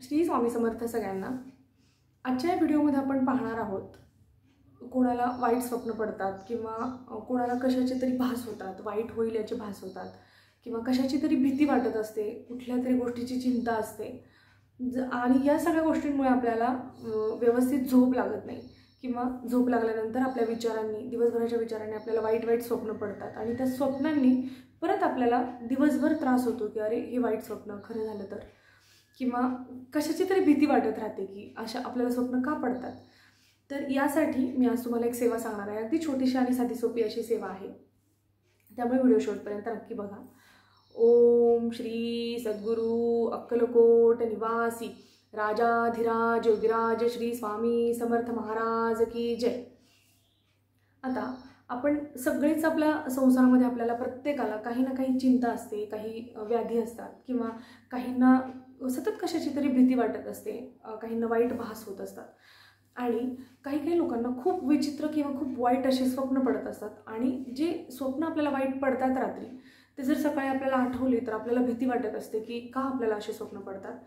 श्री स्वामी समर्थ सगळ्यांना। आजच्या या व्हिडिओमध्ये आपण पाहणार आहोत कोणाला वाईट स्वप्न पडतात किंवा कोणाला कशाचे तरी भास होतात, वाईट होईल याचे भास होतात किंवा कशाची तरी भीती वाटत असते, कुठल्या तरी गोष्टीची चिंता असते आणि या सगळ्या गोष्टींमुळे आपल्याला व्यवस्थित झोप लागत नाही किंवा झोप लागल्यानंतर आपल्या विचारांनी, दिवसभराच्या विचारांनी आपल्याला वाईट स्वप्न पडतात आणि त्या स्वप्नांनी परत आपल्याला दिवसभर त्रास होतो की अरे हे वाईट स्वप्न खरं झालं तर, किंवा कशाची तरी भीती वाटत राहते की अशा आपल्याला स्वप्न का पडतात। तर यासाठी मी आज तुम्हाला एक सेवा सांगणार आहे। अगदी छोटीशी आणि साधी सोपी अशी सेवा आहे, त्यामुळे व्हिडिओ शेवटपर्यंत नक्की बघा। ओम श्री सद्गुरु अक्कलकोट निवासी राजाधिराज योगिराज श्री स्वामी समर्थ महाराज की जय। आता आपण सगळेच आपल्या संसारामध्ये आपल्याला प्रत्येकाला काही ना काही चिंता असते, काही व्याधी असतात किंवा काहींना सतत कशाची तरी भीती वाटत असते, काहींना वाईट भास होत असतात आणि काही लोकांना खूप विचित्र किंवा खूप वाईट असे स्वप्न पडत असतात आणि जे स्वप्न आपल्याला वाईट पडतात रात्री, ते जर सकाळी आपल्याला आठवले तर आपल्याला भीती वाटत असते की का आपल्याला असे स्वप्न पडतात।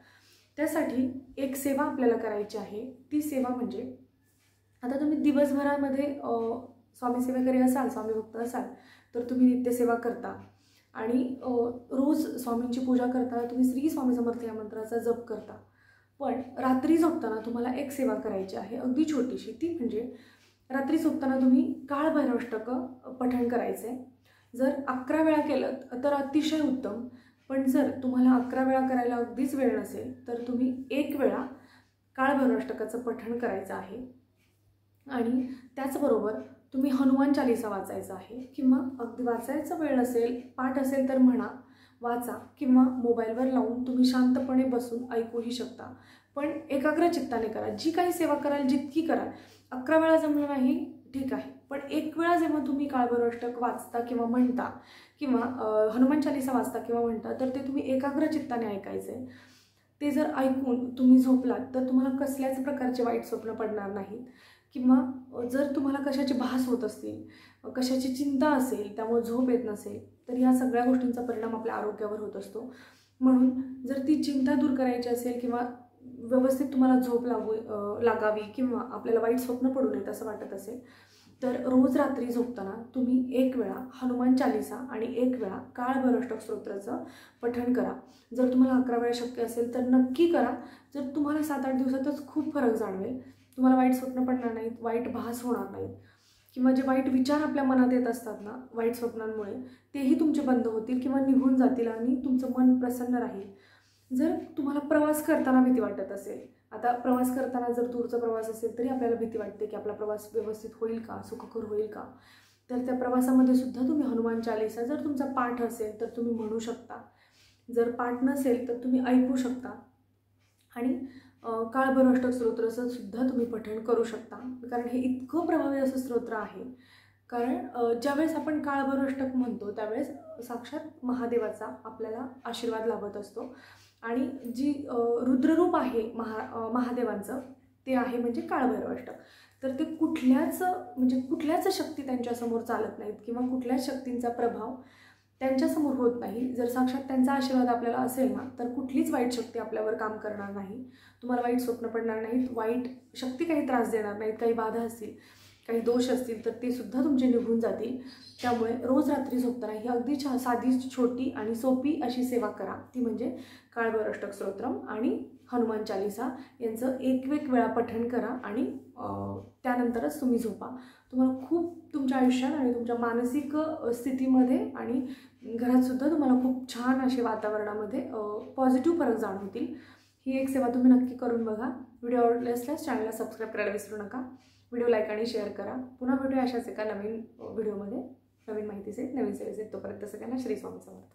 त्यासाठी एक सेवा आपल्याला करायची आहे। ती सेवा म्हणजे, आता तुम्ही दिवसभरामध्ये स्वामी सेवेकरी असाल, स्वामी भक्त असाल तर तुम्ही नित्यसेवा करता आणि रोज स्वामींची पूजा करताना तुम्ही श्री स्वामी समर्थ या मंत्राचा जप करता। पण रात्री झोपताना तुम्हाला एक सेवा करायची आहे, अगदी छोटीशी। ती म्हणजे रात्री झोपताना तुम्ही काळभैरवाष्टक पठण करायचे। जर 11 वेळा केलं तर अतिशय उत्तम, पण जर तुम्हाला 11 वेळा करायला अगदीच वेळ नसेल तर तुम्ही 1 वेळा काळभैरवाष्टकाचं पठण करायचं आहे आणि त्याचबरोबर तुम्ही हनुमान चालीसा वाचायचा आहे किंवा अगदी वाचायचा वेळ नसेल, पाठ असेल तर म्हणा, वाचा किंवा मोबाईलवर लावून तुम्ही शांतपणे बसून ऐकूही शकता, पण एकाग्र चित्ताने करा। जी काही सेवा कराल जितकी कराल, 11 वेळा जमलं नाही ठीक आहे, पण 1 वेळा जेव्हा तुम्ही काळभैरवाष्टक वाचता किंवा म्हणता किंवा हनुमान चालीसा वाचता किंवा म्हणता तर ते तुम्ही एकाग्र चित्ताने ऐकायचे। ते जर ऐकून तुम्ही झोपलात तर तुम्हाला कसल्याच प्रकारचे वाईट स्वप्न पडणार नाहीत किंवा जर तुम्हाला कशाचे भास होत असतील, कशाची चिंता असेल, त्यामुळे झोप येत नसेल तर ह्या सगळ्या गोष्टींचा परिणाम आपल्या आरोग्यावर होत असतो। म्हणून जर ती चिंता दूर करायची असेल किंवा व्यवस्थित तुम्हाला झोप लागावी किंवा आपल्याला वाईट स्वप्न पडू नयेत असं वाटत असेल तर रोज रात्री झोपताना तुम्ही 1 वेळा हनुमान चालीसा आणि 1 वेळा काळभैरवाष्टक स्तोत्राचं पठण करा। जर तुम्हाला 11 वेळा शक्य असेल तर नक्की करा। जर तुम्हाला 7-8 दिवसातच खूप फरक जाणवेल, तुम्हाला वाईट स्वप्न पडणार नाहीत, वाईट भास होणार नाहीत किंवा जे वाईट विचार आपल्या मनात येत असतात ना वाईट स्वप्नांमुळे, तेही तुमचे बंद होतील किंवा निघून जातील आणि तुमचं मन प्रसन्न राहील। जर तुम्हाला प्रवास करताना भीती वाटत असेल, आता प्रवास करताना जर दूरचा प्रवास असेल तरी आपल्याला भीती वाटते की आपला प्रवास व्यवस्थित होईल का, सुखकर होईल का, तर त्या प्रवासामध्ये सुद्धा तुम्ही हनुमान चालीसा, जर तुमचा पाठ असेल तर तुम्ही म्हणू शकता, जर पाठ नसेल तर तुम्ही ऐकू शकता आणि काळभैरवाष्टक स्तोत्राचं सुद्धा तुम्ही पठण करू शकता। कारण हे इतकं प्रभावी असं स्तोत्र आहे, कारण ज्यावेळेस आपण काळभैरवाष्टक म्हणतो त्यावेळेस साक्षात महादेवाचा आपल्याला आशीर्वाद लाभत असतो आणि जी रुद्ररूप आहे महादेवांचं ते आहे म्हणजे काळभैरवाष्टक। तर ते कुठल्याच शक्ती त्यांच्यासमोर चालत नाहीत किंवा कुठल्याच शक्तींचा प्रभाव त्यांच्यासमोर होत नाही। जर साक्षात त्यांचा आशीर्वाद आपल्याला असेल ना तर कुठलीच वाईट शक्ती आपल्यावर काम करणार नाही, तुम्हाला वाईट स्वप्न पडणार नाहीत, वाईट शक्ती काही त्रास देणार नाहीत, काही बाधा असतील, काही दोष असतील तर ते सुद्धा तुमचे निघून जातील। त्यामुळे रोज रात्री झोपताना ही अगदी साधी, छोटी आणि सोपी अशी सेवा करा, ती म्हणजे काळभैरवाष्टक स्तोत्रम आणि हनुमान चालीसा यांचं 1 वेळा पठण करा आणि त्यानंतरच तुम्ही झोपा। तुम्हाला खूप तुमच्या आयुष्यात आणि तुमच्या मानसिक स्थितीमध्ये आणि घरात सुद्धा तुम्हाला खूप छान असे वातावरणामध्ये पॉझिटिव्ह फरक जाणवतील। ही एक सेवा तुम्ही नक्की करून बघा। व्हिडिओ आवडल्यास चॅनलला सबस्क्राईब करायला विसरू नका, व्हिडिओ लाईक आणि शेअर करा। पुन्हा भेटूया अशाच एका नवीन व्हिडिओमध्ये, नवीन माहितीचे, नवीन सेवेचे। तोपर्यंत सगळ्यांना श्री स्वामी समर्थ।